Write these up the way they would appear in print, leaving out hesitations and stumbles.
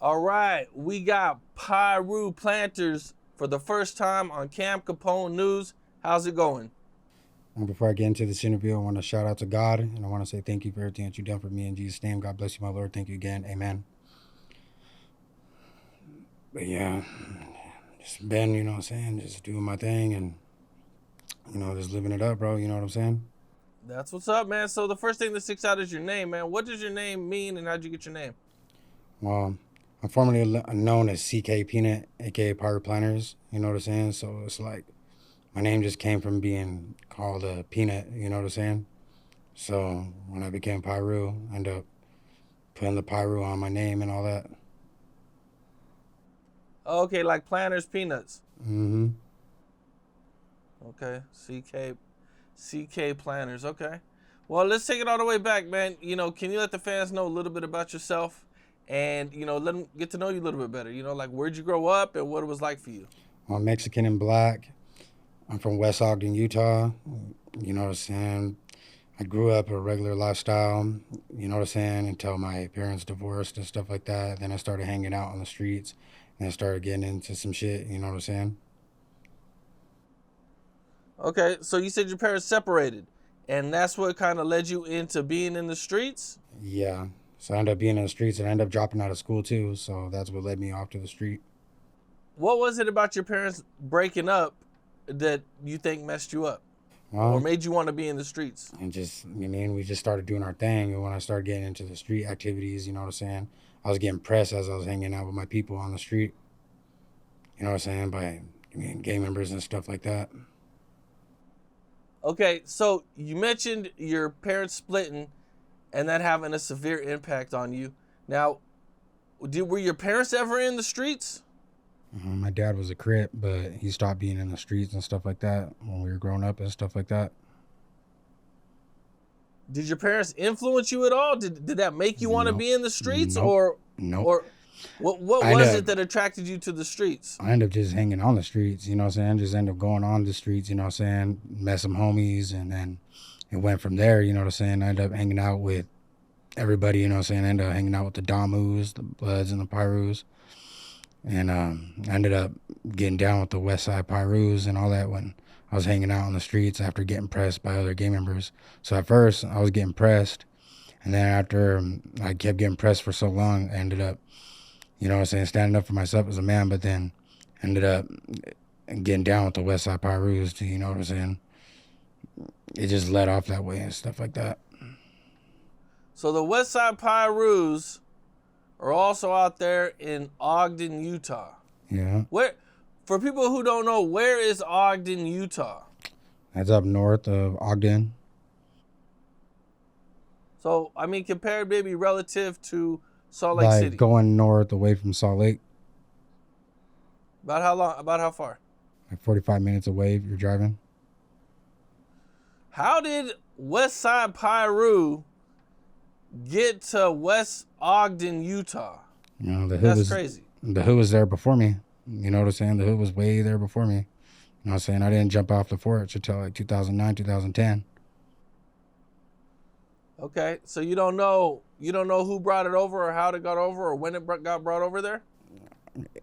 All right, we got Piru planters for the first time on Camp Capone News. How's it going? And before I get into this interview, I want to shout out to God, and I want to say thank you for everything that you've done for me in Jesus' name. God bless you, my Lord. Thank you again. Amen. But yeah, just been, you know what I'm saying, just doing my thing and, just living it up, bro. You know what I'm saying? That's what's up, man. So the first thing that sticks out is your name, man. What does your name mean, and how'd you get your name? Well, I'm formerly known as CK Peanut, aka Pirate Planners. You know what I'm saying? So it's like my name just came from being called a peanut. You know what I'm saying? So when I became Piru, I ended up putting the Piru on my name and all that. Okay, like planters, peanuts. Mm-hmm. Okay, CK planners. Okay. Well, let's take it all the way back, man. Can you let the fans know a little bit about yourself, and let them get to know you a little bit better? Like where'd you grow up and what it was like for you? I'm Mexican and black. I'm from West Ogden, Utah. You know what I'm saying? I grew up a regular lifestyle, you know what I'm saying, until my parents divorced and stuff like that. Then I started hanging out on the streets and I started getting into some shit, you know what I'm saying? Okay, so you said your parents separated, and that's what kind of led you into being in the streets? Yeah. So I ended up being in the streets and I ended up dropping out of school too. So that's what led me off to the street. What was it about your parents breaking up that you think messed you up or Well, made you want to be in the streets? and just, we just started doing our thing. And when I started getting into the street activities, you know what I'm saying? I was getting pressed as I was hanging out with my people on the street, you know what I'm saying? By, gang members and stuff like that. Okay, so you mentioned your parents splitting and that having a severe impact on you. Now, were your parents ever in the streets? My dad was a Crip, but he stopped being in the streets and stuff like that when we were growing up and stuff like that. Did your parents influence you at all? Did that make you want to Nope. be in the streets, Nope. or Nope. or what I was ended it up, that attracted you to the streets? I ended up just hanging on the streets, you know what I'm saying? Just ended up going on the streets, you know what I'm saying? Met some homies, and then it went from there, you know what I'm saying? I ended up hanging out with everybody, you know what I'm saying? I ended up hanging out with the Damus, the Bloods, and the Pyrus. And I ended up getting down with the Westside Pyrus and all that when I was hanging out on the streets after getting pressed by other gang members. So at first, I was getting pressed. And then after I kept getting pressed for so long, I ended up, you know what I'm saying, standing up for myself as a man, but then ended up getting down with the Westside Pyrus, you know what I'm saying? It just led off that way and stuff like that. So the Westside Pyrus are also out there in Ogden, Utah. Yeah. Where, for people who don't know, where is Ogden, Utah? That's up north of Ogden. So compared maybe relative to Salt Lake Like City. going north away from Salt Lake, About how long? About how far? like 45 minutes away if you're driving. How did Westside Piru get to West Ogden, Utah? The hood That's was crazy. the hood was there before me. You know what I'm saying? The hood was way there before me. You know what I'm saying? I didn't jump off the porch until like 2009, 2010. Okay, so you don't know who brought it over or how it got over or when it got brought over there?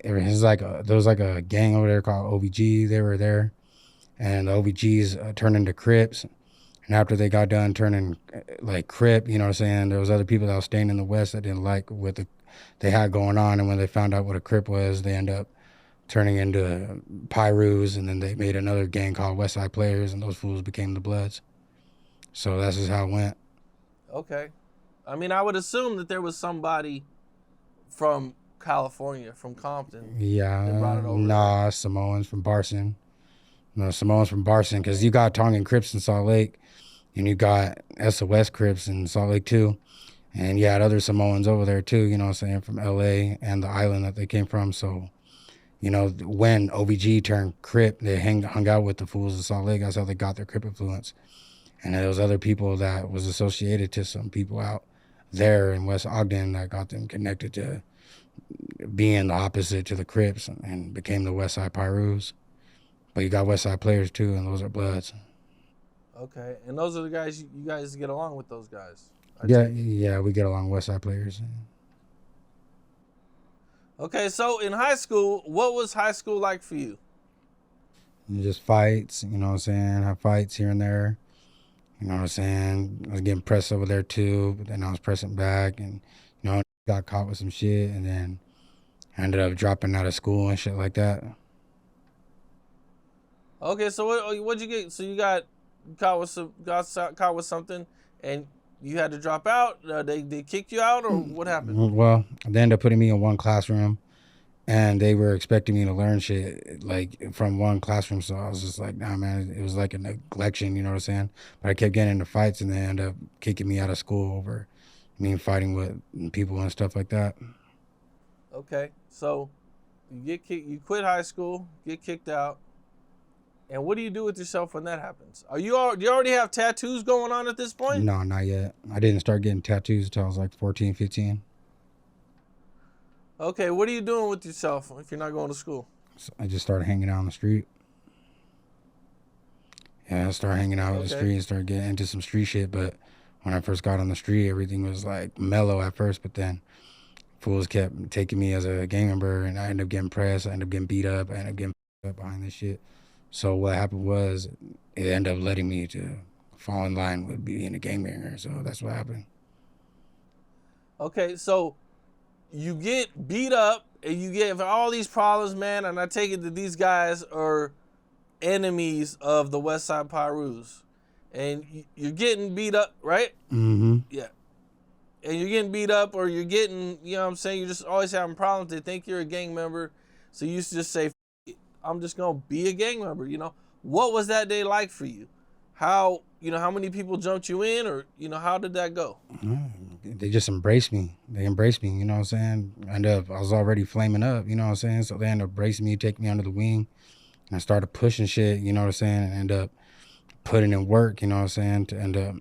There was like a gang over there called OVG. They were there, and the OVGs turned into Crips. And after they got done turning like Crip, you know what I'm saying? There was other people that was staying in the West that didn't like what they had going on. And when they found out what a Crip was, they ended up turning into Pyrus, and then they made another gang called Westside Players, and those fools became the Bloods. So that's just how it went. Okay. I would assume that there was somebody from California, from Compton, that brought Yeah, it over there. nah, Samoans from Barson. No, Samoans from Barson, because you got Tongan Crips in Salt Lake, and you got SOS Crips in Salt Lake too. And you had other Samoans over there too, you know what I'm saying, from LA and the island that they came from. So, when OVG turned Crip, they hung out with the fools in Salt Lake. That's how they got their Crip influence. And there was other people that was associated to some people out there in West Ogden that got them connected to being the opposite to the Crips and became the West Side Pyrus. But you got West Side Players too, and those are Bloods. Okay, and those are the guys you guys get along with. Those guys, I Yeah, take it. yeah, we get along West Side Players. Okay, so in high school, what was high school like for you? And just fights, you know what I'm saying? Have fights here and there. You know what I'm saying? I was getting pressed over there too, but then I was pressing back and, got caught with some shit and then I ended up dropping out of school and shit like that. Okay, so what'd you get? So you got caught with something, and you had to drop out. They kicked you out, or what happened? Well, they ended up putting me in one classroom and they were expecting me to learn shit like from one classroom. So I was just like, nah, man, it was like a neglection, you know what I'm saying? But I kept getting into fights and they ended up kicking me out of school over me fighting with people and stuff like that. Okay, so you quit high school, get kicked out, and what do you do with yourself when that happens? Do you already have tattoos going on at this point? No, not yet. I didn't start getting tattoos until I was like 14, 15. Okay, what are you doing with yourself if you're not going to school? So I just started hanging out on the street. Yeah, I started hanging out on the street and started getting into some street shit. But when I first got on the street, everything was like mellow at first. But then fools kept taking me as a gang member, and I ended up getting pressed. I ended up getting beat up. I ended up getting up behind this shit. So what happened was it ended up letting me to fall in line with being a gangbanger. So that's what happened. Okay, so you get beat up and you get all these problems, man, and I take it that these guys are enemies of the Westside Pirus. And you're getting beat up, right? Mm-hmm. Yeah. And you're getting beat up or you're getting, you know what I'm saying, you're just always having problems. They think you're a gang member. So you used to just say, I'm just going to be a gang member, you know? What was that day like for you? How many people jumped you in or, how did that go? They just embraced me. They embraced me, you know what I'm saying? I was already flaming up, you know what I'm saying? So they ended up embracing me, taking me under the wing. And I started pushing shit, you know what I'm saying? And end up putting in work, you know what I'm saying? To end up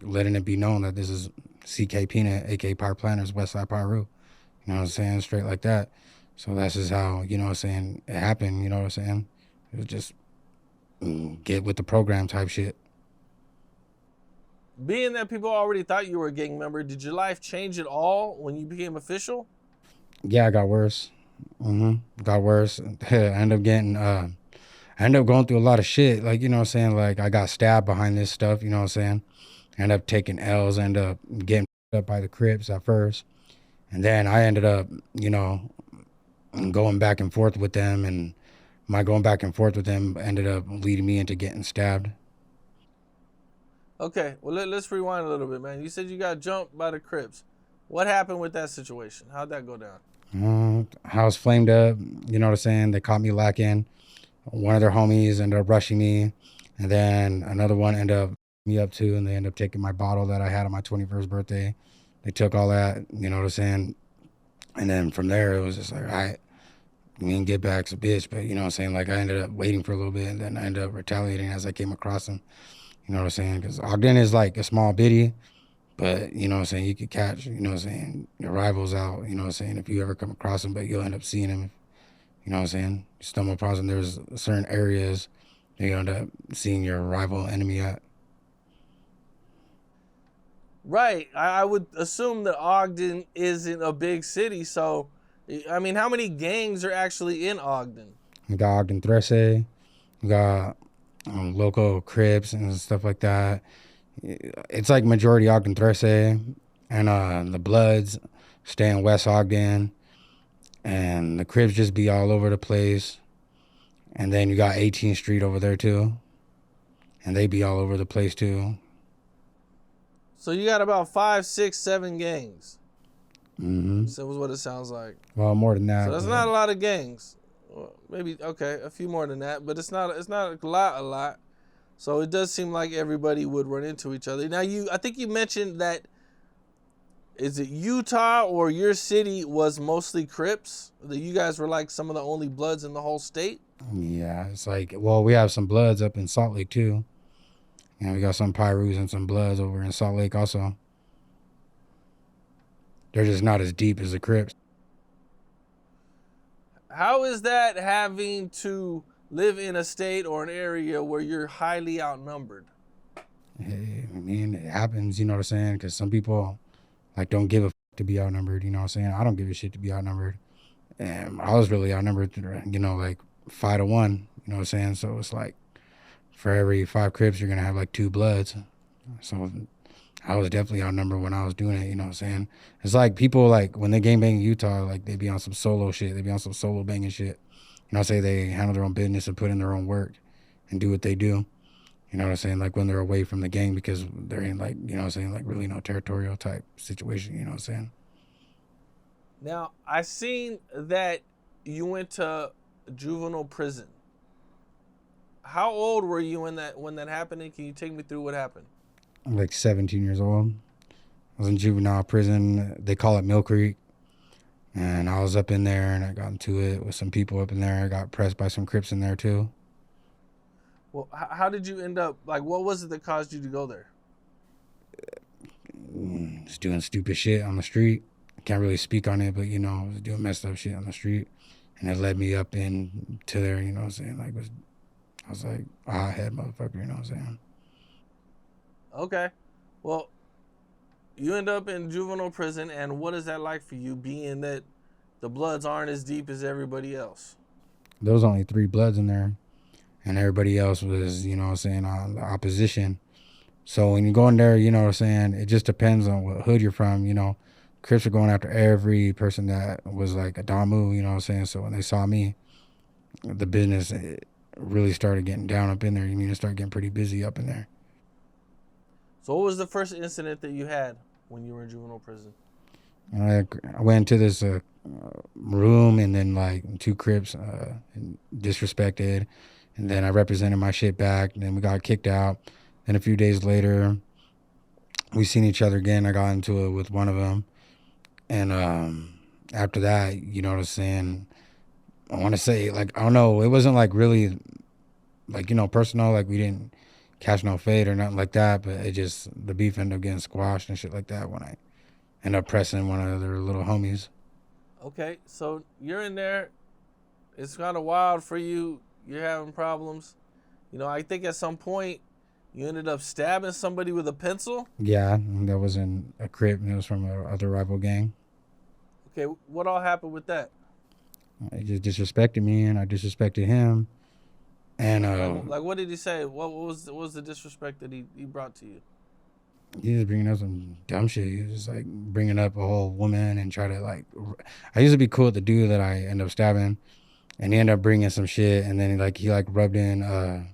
letting it be known that this is CK Peanut, aka Power Planners, Westside Piru. You know what I'm saying? Straight like that. So that's just how, you know what I'm saying, it happened, you know what I'm saying? It was just get with the program type shit. Being that people already thought you were a gang member, did your life change at all when you became official? Yeah, it got worse. Got worse. I ended up going through a lot of shit. Like, you know what I'm saying? Like, I got stabbed behind this stuff, you know what I'm saying? I ended up taking L's, ended up getting up by the Crips at first. And then I ended up, going back and forth with them. And my going back and forth with them ended up leading me into getting stabbed. Okay, well, let's rewind a little bit, man. You said you got jumped by the Crips. What happened with that situation? How'd that go down? House flamed up, you know what I'm saying? They caught me lacking. One of their homies ended up rushing me. And then another one ended up me up too. And they ended up taking my bottle that I had on my 21st birthday. They took all that, you know what I'm saying? And then from there, it was just like, all right, we can get back's a bitch. But, you know what I'm saying? Like, I ended up waiting for a little bit and then I ended up retaliating as I came across them. You know what I'm saying? Because Ogden is like a small bitty, but, you know what I'm saying? You could catch, you know what I'm saying, your rivals out, you know what I'm saying, if you ever come across them, but you'll end up seeing them. You know what I'm saying? You stumble across them, there's certain areas you end up seeing your rival enemy at. Right. I would assume that Ogden isn't a big city. So, I mean, how many gangs are actually in Ogden? We got Ogden Threse, we got local Crips and stuff like that. It's like majority Ogden Threse, and the Bloods stay in West Ogden, and the Crips just be all over the place. And then you got 18th Street over there too, and they be all over the place too. So you got about 5, 6, 7 gangs. Mm-hmm. So was what it sounds like. Well, more than that. So that's not a lot of gangs. Well, maybe a few more than that, but it's not a lot. So it does seem like everybody would run into each other. Now I think you mentioned that, is it Utah or your city was mostly Crips? That you guys were like some of the only Bloods in the whole state? Yeah, it's like, well, we have some Bloods up in Salt Lake too. And we got some Pirus and some Bloods over in Salt Lake also. They're just not as deep as the Crips. How is that having to live in a state or an area where you're highly outnumbered? Hey, I mean, it happens, you know what I'm saying? Because some people like don't give a fuck to be outnumbered, you know what I'm saying? I don't give a shit to be outnumbered. And I was really outnumbered, you know, like 5 to 1. You know what I'm saying? So it's like for every 5 Crips, you're gonna have like 2 Bloods. So I was definitely outnumbered when I was doing it. You know what I'm saying? It's like people like when they gang bang in Utah, like they be on some solo shit. They be on some solo banging shit. You know, say they handle their own business and put in their own work and do what they do. You know what I'm saying? Like when they're away from the gang because they're in like, you know what I'm saying, like really no territorial type situation, you know what I'm saying? Now, I seen that you went to juvenile prison. How old were you when that happened? And can you take me through what happened? I'm like 17 years old. I was in juvenile prison. They call it Mill Creek. And I was up in there and I got into it with some people up in there. I got pressed by some Crips in there too. Well, how did you end up, like, what was it that caused you to go there? Just doing stupid shit on the street. I can't really speak on it, but you know, I was doing messed up shit on the street. And it led me up into there, you know what I'm saying? Like, I was like a hothead motherfucker, you know what I'm saying? Okay. Well, you end up in juvenile prison, and what is that like for you, being that the Bloods aren't as deep as everybody else? There was only 3 Bloods in there, and everybody else was, you know what I'm saying, on the opposition. So when you go in there, you know what I'm saying, it just depends on what hood you're from, you know. Crips are going after every person that was like a Damu, you know what I'm saying? So when they saw me, the business really started getting down up in there. You mean it started getting pretty busy up in there. So what was the first incident that you had when you were in juvenile prison? I went into this room, and then like 2 Crips disrespected, and then I represented my shit back, and then we got kicked out. Then a few days later, we seen each other again. I got into it with one of them, and after that, you know what I'm saying, I want to say, like, I don't know, it wasn't like really like, you know, personal, like we didn't catch no fade or nothing like that, but it just, the beef ended up getting squashed and shit like that when I ended up pressing one of their little homies. Okay, so you're in there. It's kind of wild for you. You're having problems. You know, I think at some point you ended up stabbing somebody with a pencil. Yeah, that wasn't a Crip, it was from a other rival gang. Okay, what all happened with that? He just disrespected me, and I disrespected him. And Like what did he say? What was the disrespect that he brought to you? he was bringing up some dumb shit. He was just like bringing up a whole woman and try to like. I used to be cool with the dude that I ended up stabbing, and he ended up bringing some shit, and then he rubbed in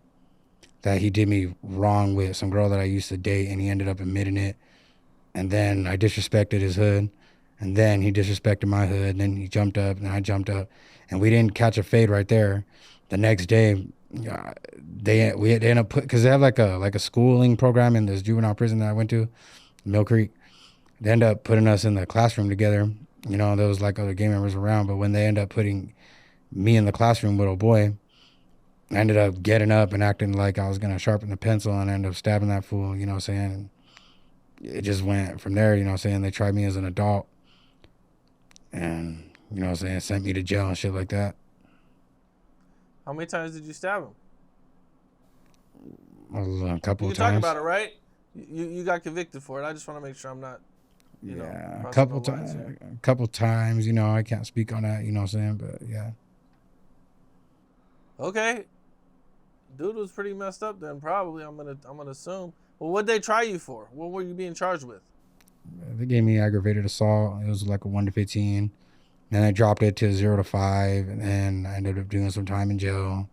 that he did me wrong with some girl that I used to date, and he ended up admitting it. And then I disrespected his hood, and then he disrespected my hood, and then he jumped up, and I jumped up, and we didn't catch a fade right there. The next day, they ended up because they have like a schooling program in this juvenile prison that I went to, Mill Creek. They end up putting us in the classroom together. You know, there was like other gang members around, but when they end up putting me in the classroom with a boy, I ended up getting up and acting like I was gonna sharpen the pencil, and I ended up stabbing that fool. You know what I'm saying? And it just went from there. You know what I'm saying? They tried me as an adult, and you know what I'm saying, sent me to jail and shit like that. How many times did you stab him? A couple You of can talk times. about it, right? You got convicted for it. I just want to make sure I'm not, you know, Yeah, a crossing couple no lines times. here. A couple times. You know, I can't speak on that. You know what I'm saying? But yeah. Okay, dude was pretty messed up then. Probably, I'm gonna assume. Well, what'd they try you for? What were you being charged with? They gave me aggravated assault. It was like a 1 to 15. Then I dropped it to 0 to 5, and then I ended up doing some time in jail.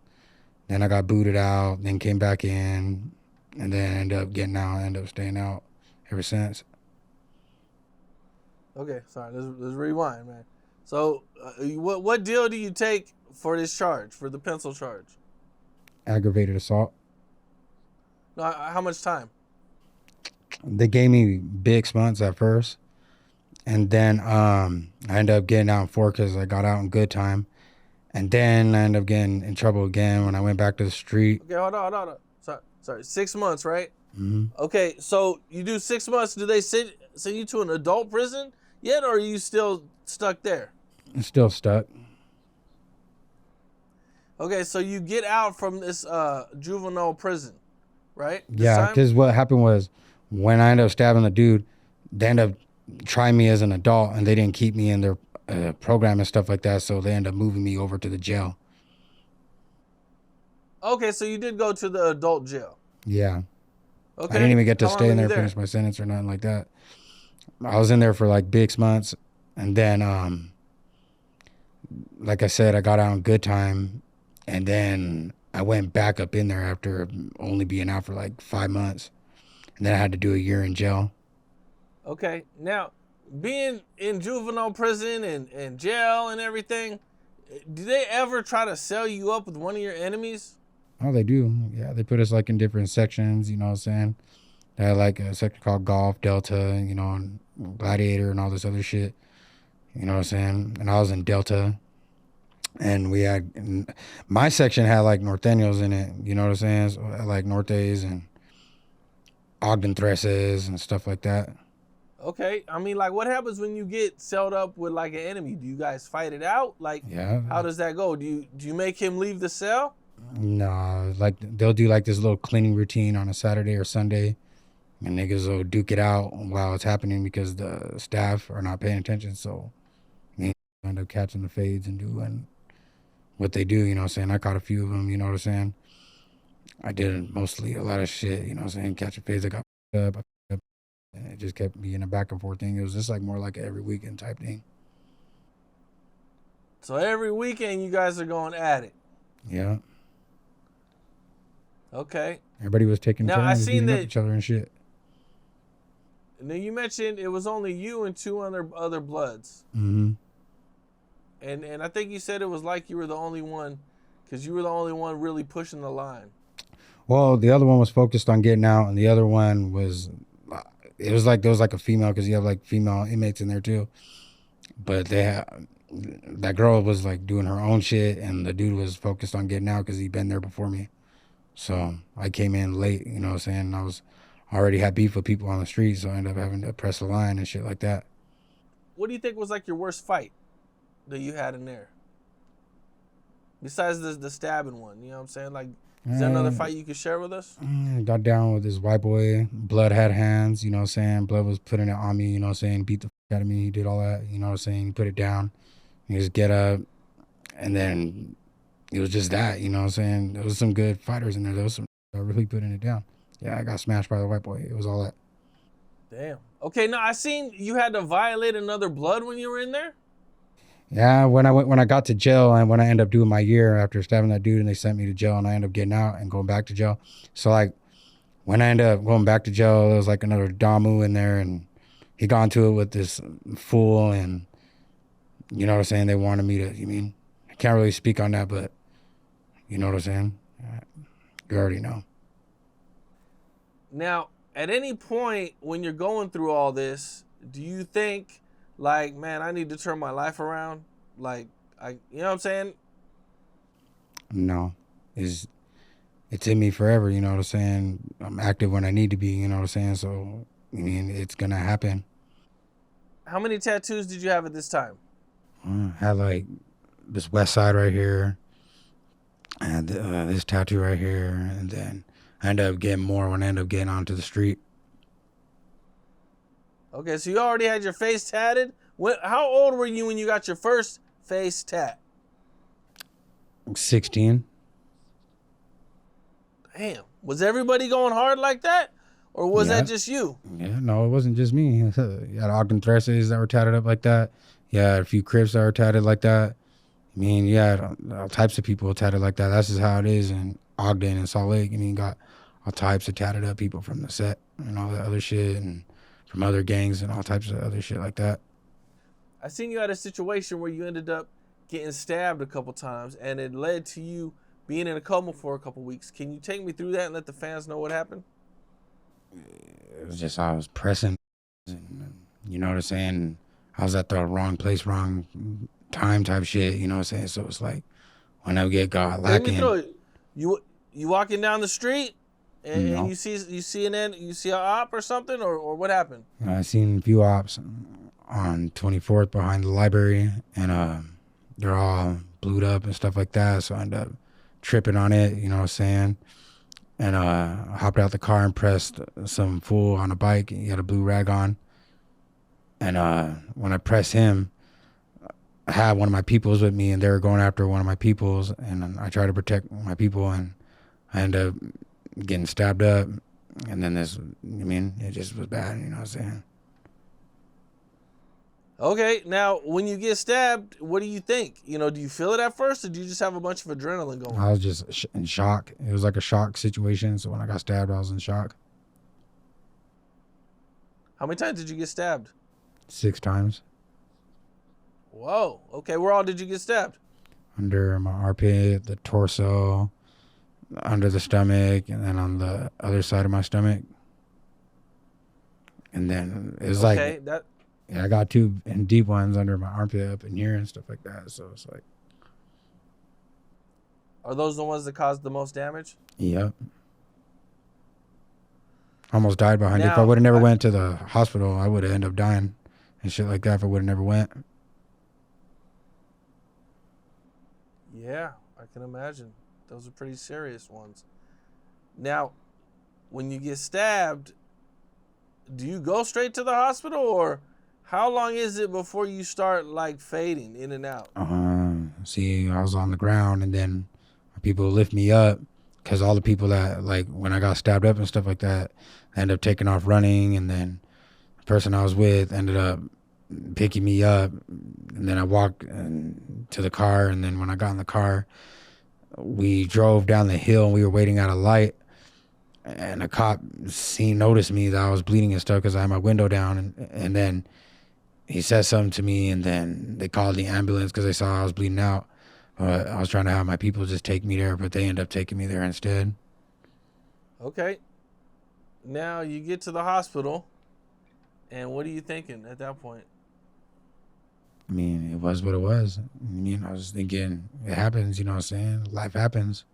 Then I got booted out, then came back in, and then ended up getting out, ended up staying out ever since. Okay, sorry. Let's rewind, man. So, what deal do you take for this charge, for the pencil charge? Aggravated assault. No, how much time? They gave me big months at first, and then I ended up getting out in 4 because I got out in good time. And then I ended up getting in trouble again when I went back to the street. Okay, hold on. Sorry. 6 months, right? Mm-hmm. Okay, so you do 6 months. Do they send you to an adult prison yet, or are you still stuck there? I'm still stuck. Okay, so you get out from this juvenile prison, right? Yeah, because what happened was when I ended up stabbing the dude, they ended up trying me as an adult, and they didn't keep me in their program and stuff like that. So they end up moving me over to the jail. Okay, so you did go to the adult jail. Yeah. I didn't Okay. even get to How long stay were in you there, there? finish my sentence or nothing like that. I was in there for like big months. And then, like I said, I got out in good time. And then I went back up in there after only being out for like 5 months. And then I had to do a year in jail. Okay. Now, being in juvenile prison and jail and everything, do they ever try to sell you up with one of your enemies? Oh, they do. Yeah, they put us like in different sections, you know what I'm saying? They had like a section called Golf, Delta, you know, and Gladiator and all this other shit. You know what I'm saying? And I was in Delta. And we had, my section had like Norteños in it, you know what I'm saying? So like Nortes and Ogden Thresses and stuff like that. Okay. I mean, like, what happens when you get sold up with like an enemy? Do you guys fight it out? Like, Yeah. how does that go? Do you make him leave the cell? No, like they'll do like this little cleaning routine on a Saturday or Sunday, and niggas will duke it out while it's happening because the staff are not paying attention. So they end up catching the fades and doing what they do, you know what I'm saying? I caught a few of them, you know what I'm saying? I did mostly a lot of shit, you know what I'm saying? Catching fades, I got up, and it just kept being a back and forth thing. It was just like more like an every weekend type thing. So every weekend you guys are going at it. Yeah. Okay. Everybody was taking Now I turns seen beating up that. each other and shit. Now you mentioned it was only you and two other bloods, Mm-hmm. and I think you said it was like you were the only one, because you were the only one really pushing the line. Well, the other one was focused on getting out, and the other one was, it was like there was like a female because you have like female inmates in there too. But they had that girl was like doing her own shit, and the dude was focused on getting out because he'd been there before me. So I came in late, you know what I'm saying? And I was already had beef with people on the street, so I ended up having to press the line and shit like that. What do you think was like your worst fight that you had in there? Besides the stabbing one, you know what I'm saying? Like, is there another fight you could share with us? Got down with this white boy. Blood had hands, you know what I'm saying? Blood was putting it on me, you know what I'm saying? Beat the fuck out of me. He did all that, you know what I'm saying? He put it down. He just get up, and then it was just that, you know what I'm saying? There was some good fighters in there. There was some really putting it down. Yeah, I got smashed by the white boy. It was all that. Damn. Okay, now I seen you had to violate another blood when you were in there. Yeah, when I got to jail and when I ended up doing my year after stabbing that dude and they sent me to jail and I ended up getting out and going back to jail. So like when I ended up going back to jail, there was like another Damu in there and he got into it with this fool and you know what I'm saying? They wanted me to, you mean, I can't really speak on that, but you know what I'm saying? You already know. Now, at any point when you're going through all this, do you think, like, man, I need to turn my life around? Like, you know what I'm saying? No. It's in me forever, you know what I'm saying? I'm active when I need to be, you know what I'm saying? So, I mean, it's gonna happen. How many tattoos did you have at this time? I had like this Westside right here, and this tattoo right here, and then I ended up getting more when I ended up getting onto the street. Okay, so you already had your face tatted. How old were you when you got your first face tat? 16. Damn. Was everybody going hard like that? Or was that Yeah. just you? Yeah, no, it wasn't just me. You had Ogden Thresses that were tatted up like that. You had a few Crips that were tatted like that. I mean, you had all types of people tatted like that. That's just how it is in Ogden and Salt Lake. I mean, you got all types of tatted up people from the set and all that other shit and from other gangs and all types of other shit like that. I seen you had a situation where you ended up getting stabbed a couple times and it led to you being in a coma for a couple weeks. Can you take me through that and let the fans know what happened? It was just I was pressing, and, you know what I'm saying? I was at the wrong place, wrong time type shit, you know what I'm saying? So it's like when I get got Take me through lacking, it. You walking down the street and no. you see a op or something or what happened? I seen a few ops on 24th behind the library, and they're all blued up and stuff like that. So I ended up tripping on it, you know what I'm saying? And hopped out the car and pressed some fool on a bike. He had a blue rag on. And when I pressed him, I had one of my peoples with me, and they were going after one of my peoples, and I tried to protect my people, and I ended up getting stabbed up, and then it just was bad, you know what I'm saying? Okay, now when you get stabbed, what do you think? You know, do you feel it at first, or do you just have a bunch of adrenaline going? I was just in shock. It was like a shock situation, so when I got stabbed, I was in shock. How many times did you get stabbed? 6 times. Whoa. Okay, where all did you get stabbed? Under my armpit, the torso, under the stomach, and then on the other side of my stomach. And then it was Okay, like, that yeah, I got 2 deep ones under my armpit up in here and stuff like that. So it's like, are those the ones that caused the most damage? yep. Almost died behind it. If I Now, would have never went to the hospital, I would have ended up dying and shit like that if I would have never went. yeah, I can imagine. Those are pretty serious ones. Now, when you get stabbed, do you go straight to the hospital, or how long is it before you start like fading in and out? See, I was on the ground, and then people lift me up, because all the people that, like, when I got stabbed up and stuff like that, ended up taking off running, and then the person I was with ended up picking me up, and then I walked to the car, and then when I got in the car, we drove down the hill, and we were waiting at a light, and a cop noticed me that I was bleeding and stuff because I had my window down, and then he said something to me, and then they called the ambulance because they saw I was bleeding out. I was trying to have my people just take me there, but they ended up taking me there instead. Okay. Now you get to the hospital, and what are you thinking at that point? I mean, it was what it was. I was thinking, it happens, you know what I'm saying? Life happens.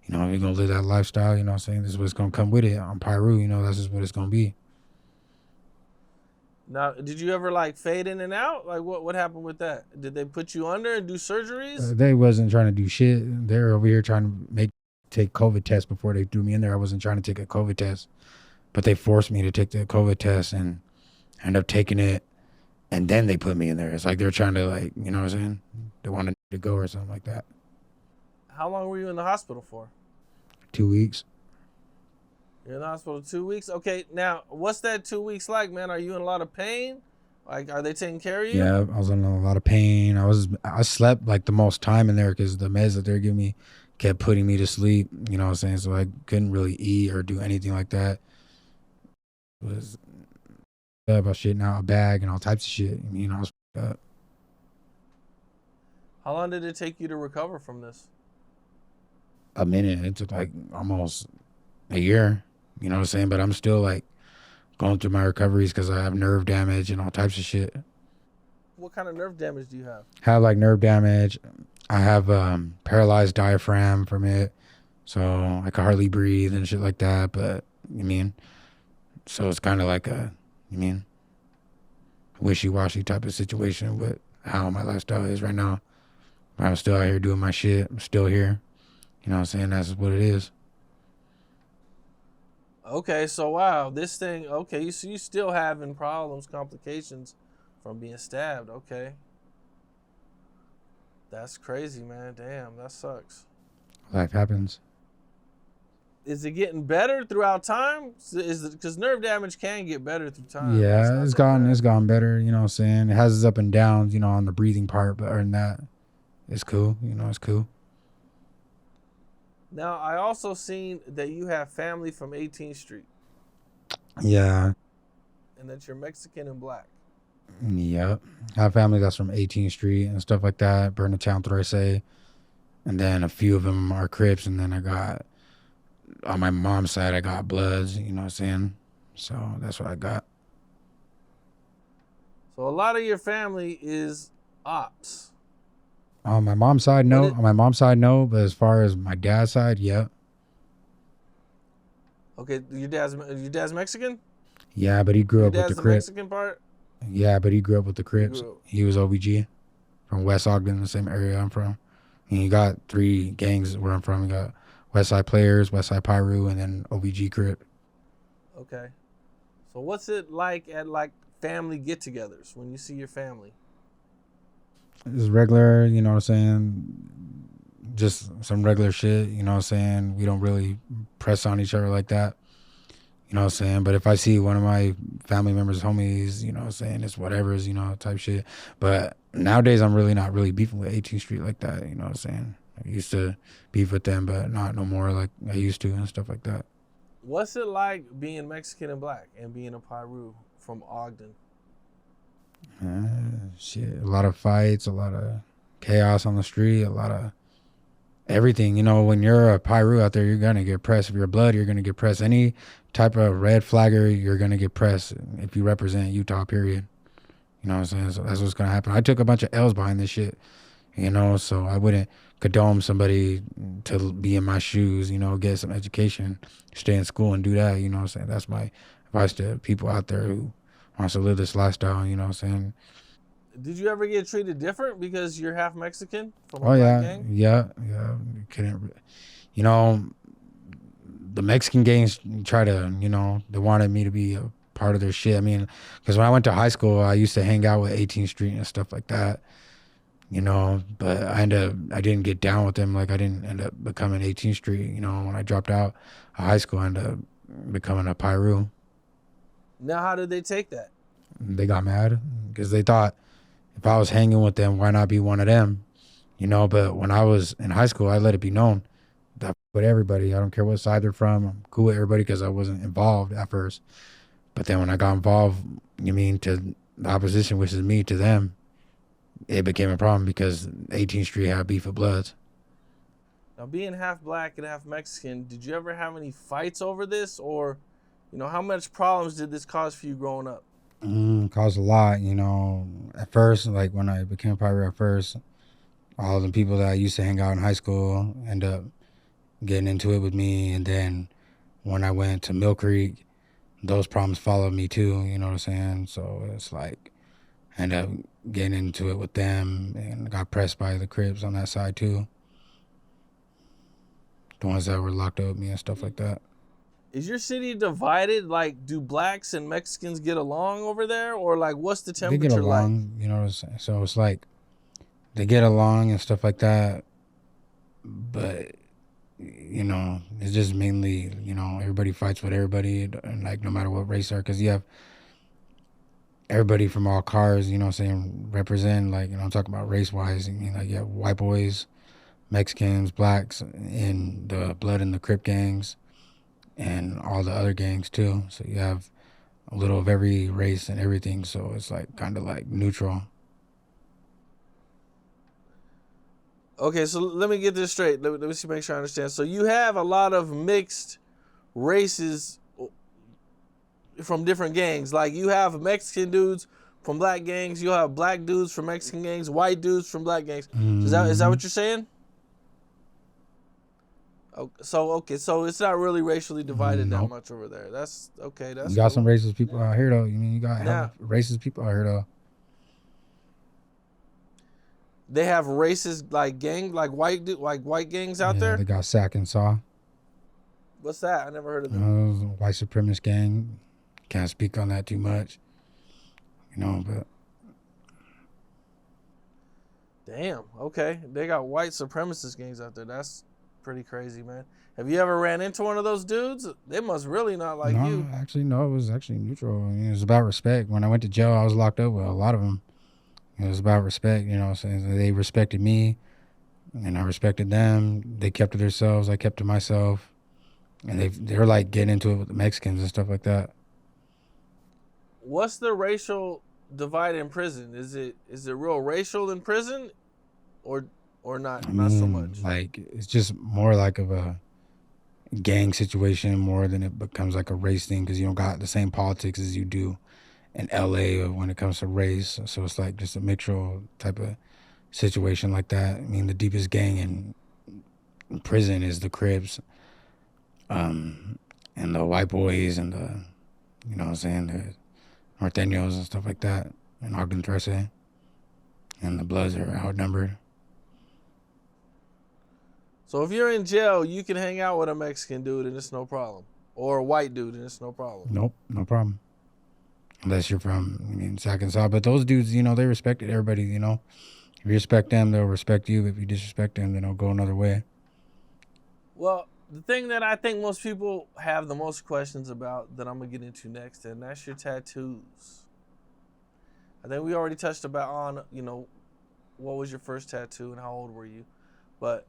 You're going to live that lifestyle, you know what I'm saying? This is what's going to come with it. On Piru, that's just what it's going to be. Now, did you ever like fade in and out? Like what happened with that? Did they put you under and do surgeries? They wasn't trying to do shit. They were over here trying to take COVID tests before they threw me in there. I wasn't trying to take a COVID test, but they forced me to take the COVID test and end up taking it, and then they put me in there. It's like they're trying to, like, you know what I'm saying? They wanted to go or something like that. How long were you in the hospital for? 2 weeks. You're in the hospital 2 weeks? Okay, now, what's that 2 weeks like, man? Are you in a lot of pain? Like, are they taking care of you? Yeah, I was in a lot of pain. I slept like the most time in there because the meds that they're giving me kept putting me to sleep. You know what I'm saying? So I couldn't really eat or do anything like that. It was about shitting out a bag and all types of shit. I was up. How long did it take you to recover from this? A minute. It took like almost a year. You know what I'm saying? But I'm still like going through my recoveries because I have nerve damage and all types of shit. What kind of nerve damage do you have? I have like nerve damage. I have paralyzed diaphragm from it, so I can hardly breathe and shit like that. But so it's kind of like a wishy-washy type of situation with how my lifestyle is right now. But I'm still out here doing my shit. I'm still here. You know what I'm saying? That's what it is. Okay, so wow, this thing, okay, so you still having problems, complications from being stabbed, okay. That's crazy, man. Damn, that sucks. Life happens. Is it getting better throughout time? Because nerve damage can get better through time. Yeah, it's gotten better, you know what I'm saying? It has its up and downs, on the breathing part, but other than that, it's cool. It's cool. Now, I also seen that you have family from 18th Street. Yeah. And that you're Mexican and black. Yep. I have family that's from 18th Street and stuff like that. Burn the town, say. And then a few of them are Crips. And then I got, on my mom's side, I got Bloods, you know what I'm saying? So that's what I got. So a lot of your family is Opps. On my mom's side, no. On my mom's side, no. But as far as my dad's side, yeah. Okay, your dad's Mexican? Yeah, but he grew up with the Crips. Your dad's the Mexican part? Yeah, but he grew up with the Crips. He was OVG from West Ogden, the same area I'm from. And he got 3 gangs where I'm from. He got Westside Players, Westside Piru, and then OVG Crip. Okay. So what's it like at like family get-togethers when you see your family? It's regular, you know what I'm saying? Just some regular shit, you know what I'm saying? We don't really press on each other like that, you know what I'm saying? But if I see one of my family members, homies, you know what I'm saying, it's whatever's, you know, type shit. But nowadays, I'm really not really beefing with 18th Street like that, you know what I'm saying? I used to beef with them, but not no more like I used to and stuff like that. What's it like being Mexican and black and being a Piru from Ogden? Shit, a lot of fights, a lot of chaos on the street, a lot of everything. You know, when you're a Piru out there, you're gonna get pressed. If you're blood, you're gonna get pressed. Any type of red flagger, you're gonna get pressed if you represent Utah. Period. You know what I'm saying? So that's what's gonna happen. I took a bunch of L's behind this shit. You know, so I wouldn't condone somebody to be in my shoes. You know, get some education, stay in school, and do that. You know what I'm saying? That's my advice to people out there who wants to live this lifestyle. You know what I'm saying? Did you ever get treated different because you're half Mexican from a Oh black yeah, gang? yeah, yeah. Couldn't, you know, the Mexican gangs try to, you know, they wanted me to be a part of their shit. I mean, because when I went to high school, I used to hang out with 18th Street and stuff like that, you know. But I didn't get down with them. Like I didn't end up becoming 18th Street. You know, when I dropped out of high school, I ended up becoming a Piru. Now, how did they take that? They got mad because they thought if I was hanging with them, why not be one of them? You know. But when I was in high school, I let it be known that I f- with everybody. I don't care what side they're from. I'm cool with everybody because I wasn't involved at first. But then when I got involved, you mean to the opposition, which is me, to them, it became a problem because 18th Street had beef with Bloods. Now, being half black and half Mexican, did you ever have any fights over this, or, how much problems did this cause for you growing up? Caused a lot, you know. At first, like when I became a pirate at first, all the people that I used to hang out in high school end up getting into it with me. And then when I went to Mill Creek, those problems followed me too, you know what I'm saying? So it's like, I ended up getting into it with them and got pressed by the Crips on that side too. The ones that were locked up with me and stuff like that. Is your city divided? Like, do blacks and Mexicans get along over there, or like, what's the They get temperature like? along, you know what I'm saying? So it's like, they get along and stuff like that, but you know, it's just mainly, you know, everybody fights with everybody, and like no matter what race are, because you have everybody from all cars, you know what I'm saying, represent, like, you know, I'm talking about race wise. I mean, like, you have white boys, Mexicans, blacks, and the blood and the Crip gangs, and all the other gangs too. So you have a little of every race and everything. So it's like kind of like neutral. Okay, so let me get this straight. Let me see, make sure I understand. So you have a lot of mixed races from different gangs. Like you have Mexican dudes from black gangs. You'll have black dudes from Mexican gangs, white dudes from black gangs. Is that Mm-hmm. what you're saying? So it's not really racially divided that Nope. much over there. That's okay. You That's got some cool. racist people out here though. You mean you got hella Now racist people out here though. they have racist like white gangs out Yeah, they there. got Sack and Saw. What's that? I never heard of You them. know, white supremacist gang. Can't speak on that too much. You know, but Damn. Okay, they got white supremacist gangs out there. That's pretty crazy, man. Have you ever ran into one of those dudes? They must really not like no, you. actually, no, it was actually neutral. I mean, it was about respect. When I went to jail, I was locked up with a lot of them. It was about respect, you know what I'm saying? They respected me, and I respected them. They kept to themselves, I kept to myself. And they're like getting into it with the Mexicans and stuff like that. What's the racial divide in prison? Is it real racial in prison, or I not so mean, much? like, it's just more like of a gang situation more than it becomes like a race thing because you don't got the same politics as you do in LA when it comes to race. So it's like just a mixture type of situation like that. I mean, the deepest gang in prison is the Crips, um, and the white boys and the, you know what I'm saying, the Norteños and stuff like that, and Ogden Trece, and the Bloods are outnumbered. So if you're in jail, you can hang out with a Mexican dude and it's no problem, or a white dude and it's no problem. Nope, no problem. Unless you're from, I mean, Sac and Saw. But those dudes, you know, they respected everybody, you know. If you respect them, they'll respect you. If you disrespect them, then they'll go another way. Well, the thing that I think most people have the most questions about that I'm gonna get into next, and that's your tattoos. I think we already touched about on, what was your first tattoo and how old were you? But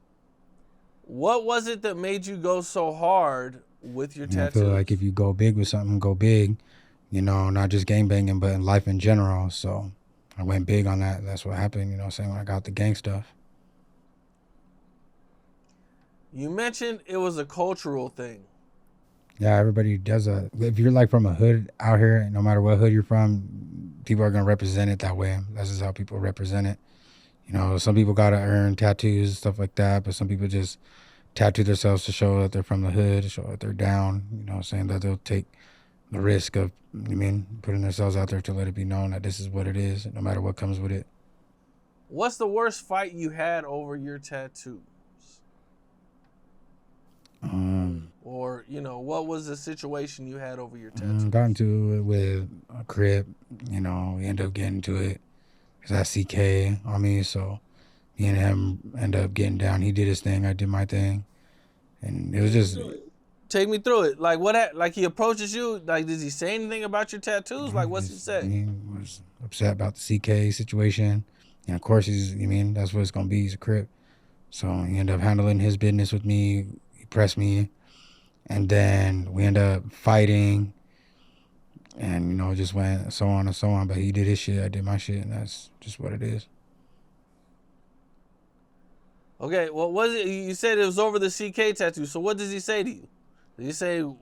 what was it that made you go so hard with your tattoos? I feel like if you go big with something, go big. Not just gang banging, but in life in general. So I went big on that. That's what happened, you know what I'm saying, when I got the gang stuff. You mentioned it was a cultural thing. Yeah, everybody does that. If you're like from a hood out here, no matter what hood you're from, people are going to represent it that way. That's just how people represent it. Some people got to earn tattoos, stuff like that, but some people just tattoo themselves to show that they're from the hood, to show that they're down, saying that they'll take the risk of, putting themselves out there to let it be known that this is what it is, no matter what comes with it. What's the worst fight you had over your tattoos? Or, what was the situation you had over your tattoos? Got into it with a Crip, we ended up getting into it because that's CK on me, so me and him ended up getting down. He did his thing, I did my thing, and it was just... Take me through it. Like, like he approaches you, like, does he say anything about your tattoos? Like, what's he say? He was upset about the CK situation, and of course that's what it's gonna be. He's a Crip, so he ended up handling his business with me. He pressed me, and then we ended up fighting, and it just went so on and so on. But he did his shit, I did my shit, and that's just what it is. Okay, well, you said it was over the CK tattoo, so what does he say to you? Did he say, you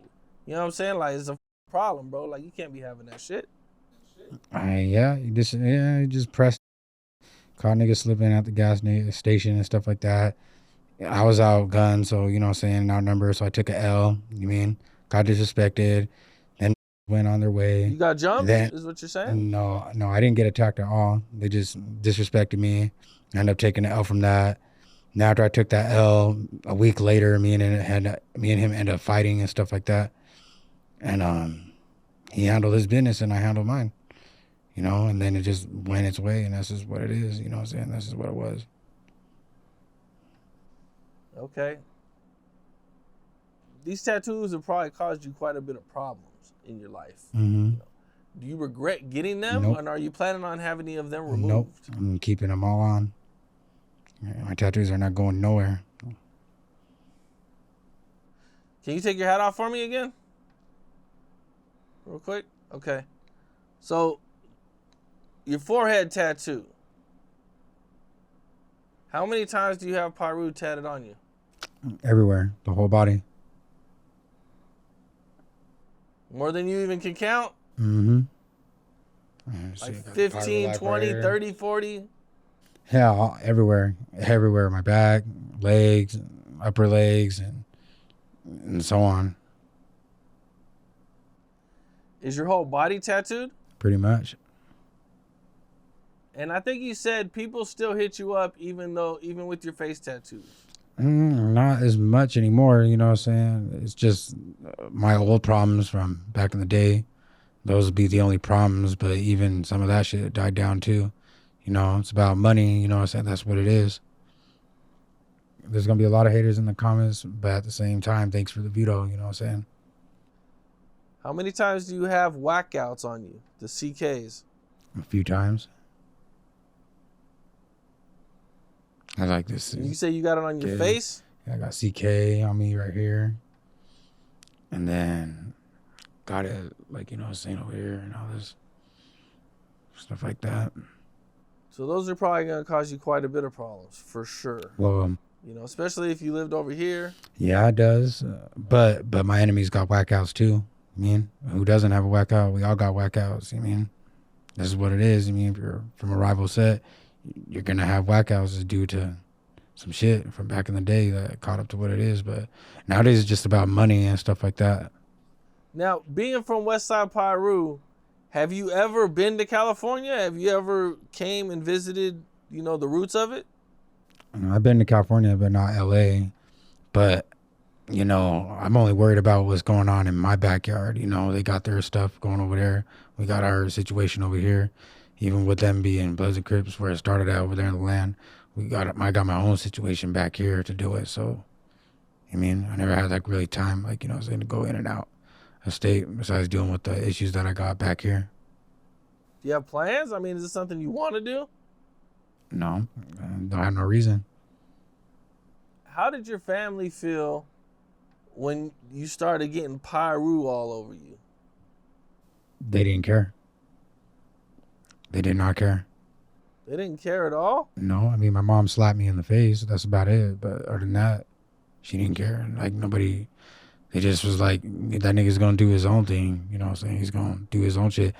know what I'm saying, like, it's a problem, bro, like, you can't be having that shit? He just pressed, caught niggas slipping at the gas station and stuff like that. I was outgunned, so, outnumbered, so I took a L, got disrespected, then went on their way. You got jumped, is what you're saying? No, I didn't get attacked at all. They just disrespected me. I ended up taking an L from that. And after I took that L, a week later, me and him ended up fighting and stuff like that. And he handled his business and I handled mine. And then it just went its way, and that's just what it is. You know what I'm saying? That's just what it was. Okay. These tattoos have probably caused you quite a bit of problems in your life. Mm-hmm. Do you regret getting them, Nope. and are you planning on having any of them removed? Nope. I'm keeping them all on. My tattoos are not going nowhere. Can you take your hat off for me again? Real quick? Okay. So, your forehead tattoo. How many times do you have Piru tatted on you? Everywhere. The whole body. More than you even can count? Mm-hmm. Like 15, 20, 30, 40? Yeah, everywhere. Everywhere. My back, legs, upper legs, and so on. Is your whole body tattooed? Pretty much. And I think you said people still hit you up even with your face tattoos. Not as much anymore, you know what I'm saying? It's just my old problems from back in the day. Those would be the only problems, but even some of that shit died down too. It's about money, you know what I'm saying? That's what it is. There's going to be a lot of haters in the comments, but at the same time, thanks for the veto, you know what I'm saying? How many times do you have whackouts on you, the CKs? A few times. I like this. You say you got it on your face? Yeah, I got CK on me right here. And then got it, like, you know what I'm saying, over here and all this stuff like that. So those are probably going to cause you quite a bit of problems, for sure. Well, especially if you lived over here. Yeah, it does. But my enemies got whackouts too. Who doesn't have a whackout? We all got whackouts. This is what it is. If you're from a rival set, you're going to have whackouts due to some shit from back in the day that caught up to what it is. But nowadays it's just about money and stuff like that. Now, being from Westside Piru, have you ever been to California? Have you ever came and visited, the roots of it? I've been to California, but not LA. But, I'm only worried about what's going on in my backyard. They got their stuff going over there. We got our situation over here. even with them being Bloods and Crips where it started at over there in the land, I got my own situation back here to do it. So, I mean, I never had like really time, like, you know what I'm saying, to go in and out of state besides dealing with the issues that I got back here. Do you have plans? I mean, is this something you want to do? No, I don't have no reason. How did your family feel when you started getting Piru all over you? They didn't care. They did not care. They didn't care at all? No, I mean, my mom slapped me in the face. That's about it. But other than that, she didn't care. Like, nobody, they just was like, that nigga's going to do his own thing. You know what I'm saying? He's going to do his own shit.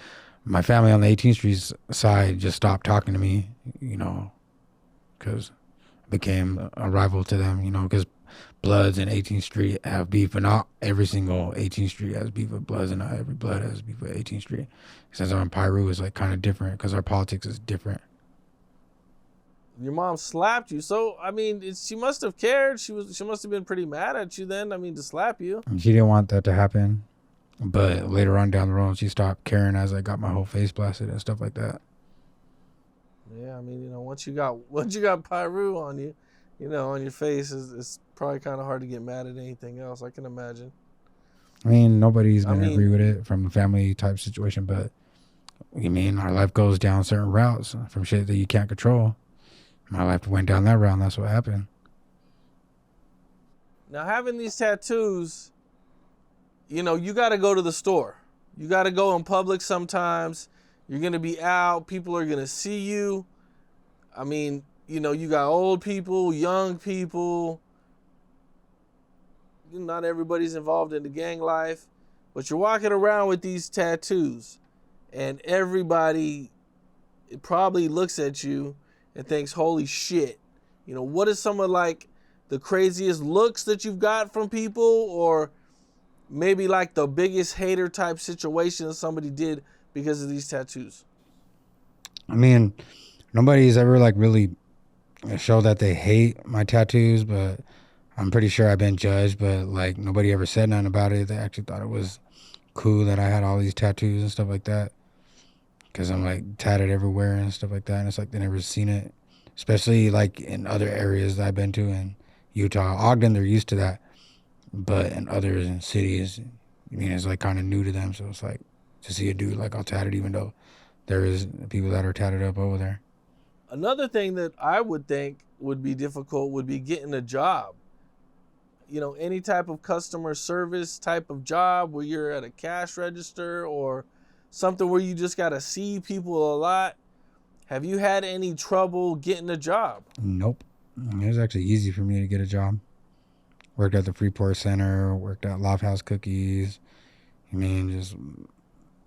My family on the 18th Street side just stopped talking to me, you know, because I became a rival to them, you know, because Bloods and 18th Street have beef, but not every single 18th Street has beef with Bloods, and not every Blood has beef with 18th Street. Since I'm in Piru, is like kind of different because our politics is different. Your mom slapped you, so I mean, she must have cared. She must have been pretty mad at you then. I mean, to slap you. She didn't want that to happen, but later on down the road, she stopped caring as I got my whole face blasted and stuff like that. Yeah, I mean, you know, once you got Piru on you, you know, on your face, it's probably kind of hard to get mad at anything else. I can imagine. I mean, nobody's gonna agree with it from a family type situation, but you mean our life goes down certain routes from shit that you can't control. My life went down that route, and that's what happened. Now, having these tattoos, you know, you got to go to the store. You got to go in public sometimes. You're going to be out. People are going to see you. I mean, you know, you got old people, young people. Not everybody's involved in the gang life. But you're walking around with these tattoos. And everybody probably looks at you and thinks, holy shit. You know, what is some of like the craziest looks that you've got from people, or maybe like the biggest hater type situation somebody did because of these tattoos? I mean, nobody's ever like really showed that they hate my tattoos, but I'm pretty sure I've been judged, but like nobody ever said nothing about it. They actually thought it was cool that I had all these tattoos and stuff like that. Because I'm like tatted everywhere and stuff like that. And it's like they never seen it. Especially like in other areas that I've been to in Utah. Ogden, they're used to that. But in others in cities, I mean, it's like kind of new to them. So it's like to see a dude like all tatted, even though there is people that are tatted up over there. Another thing that I would think would be difficult would be getting a job. You know, any type of customer service type of job where you're at a cash register or something where you just got to see people a lot. Have you had any trouble getting a job? Nope. It was actually easy for me to get a job. Worked at the Freeport Center, worked at Loft House Cookies. I mean, just,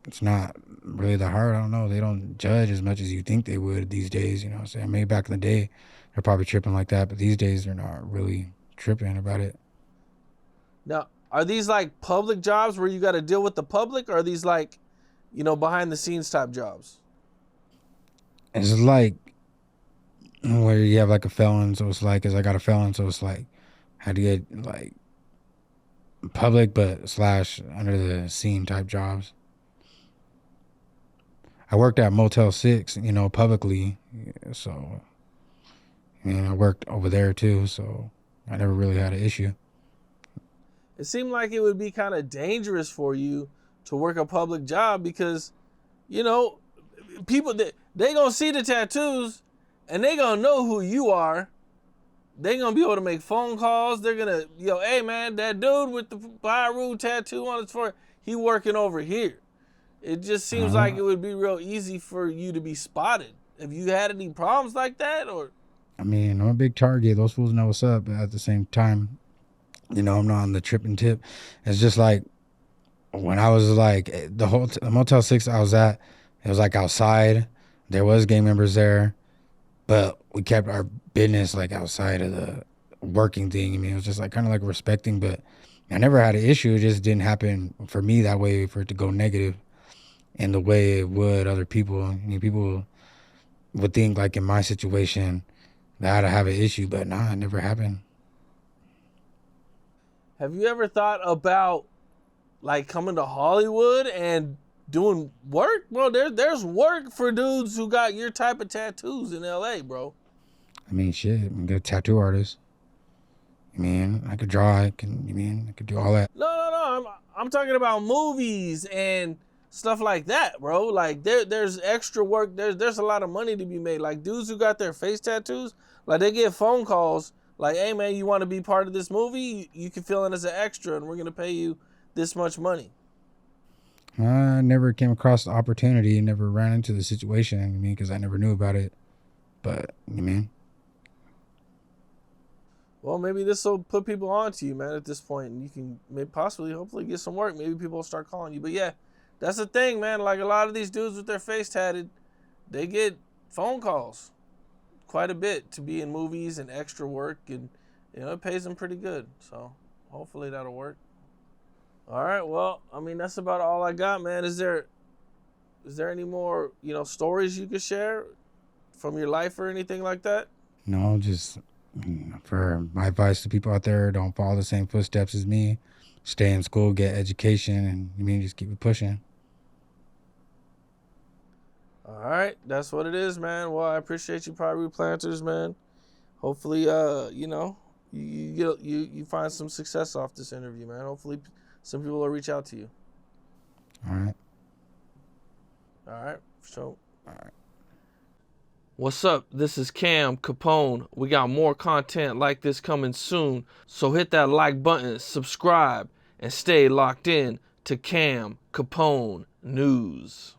it's not really that hard. I don't know. They don't judge as much as you think they would these days. You know what I'm saying? Maybe back in the day, they're probably tripping like that. But these days, they're not really tripping about it. Now, are these like public jobs where you got to deal with the public? Or are these like, you know, behind the scenes type jobs? It's like where you have like a felon, so it's like, 'cause I got a felon, so it's like, how to get like public, but slash under the scene type jobs. I worked at Motel 6, you know, publicly, so, I mean, I worked over there too, so I never really had an issue. It seemed like it would be kind of dangerous for you to work a public job because, you know, people, they gonna see the tattoos and they gonna know who you are. They gonna be able to make phone calls. They're gonna, yo, hey man, that dude with the Piru tattoo on his forehead, he working over here. It just seems like it would be real easy for you to be spotted. Have you had any problems like that, or? I mean, I'm a big target. Those fools know what's up, but at the same time, you know, I'm not on the tripping tip. It's just like when I was like the Motel 6 I was at, it was like outside. There was gang members there, but we kept our business like outside of the working thing. I mean, it was just like kind of like respecting, but I never had an issue. It just didn't happen for me that way for it to go negative in the way it would other people. I mean, people would think like in my situation that I'd have an issue, but nah, it never happened. Have you ever thought about like coming to Hollywood and doing work, bro. There's work for dudes who got your type of tattoos in LA, bro. I mean, shit, I'm a good tattoo artist. I mean, I could draw. I could do all that. No. I'm talking about movies and stuff like that, bro. Like there's extra work. There's a lot of money to be made. Like dudes who got their face tattoos, like they get phone calls like, "Hey man, you want to be part of this movie? You can fill in as an extra, and we're gonna pay you this much money." I never came across the opportunity and never ran into the situation. I mean, because I never knew about it. But I mean, Well, maybe this will put people on to you, man, at this point, and you can maybe possibly, hopefully, get some work. Maybe people will start calling you. But yeah, that's the thing, man. Like a lot of these dudes with their face tatted, they get phone calls quite a bit to be in movies and extra work, and it pays them pretty good. So hopefully that'll work. All right, well, I mean that's about all I got, man. Is there any more stories you could share from your life or anything like that? no, just for my advice to people out there, don't follow the same footsteps as me. Stay in school, get education, and just keep it pushing. All right, that's what it is, man. Well, I appreciate you, Piru Planters, man. Hopefully, you find some success off this interview, man. Hopefully, some people will reach out to you. All right. All right, so. All right. What's up? This is Cam Capone. We got more content like this coming soon, so hit that like button, subscribe, and stay locked in to Cam Capone News.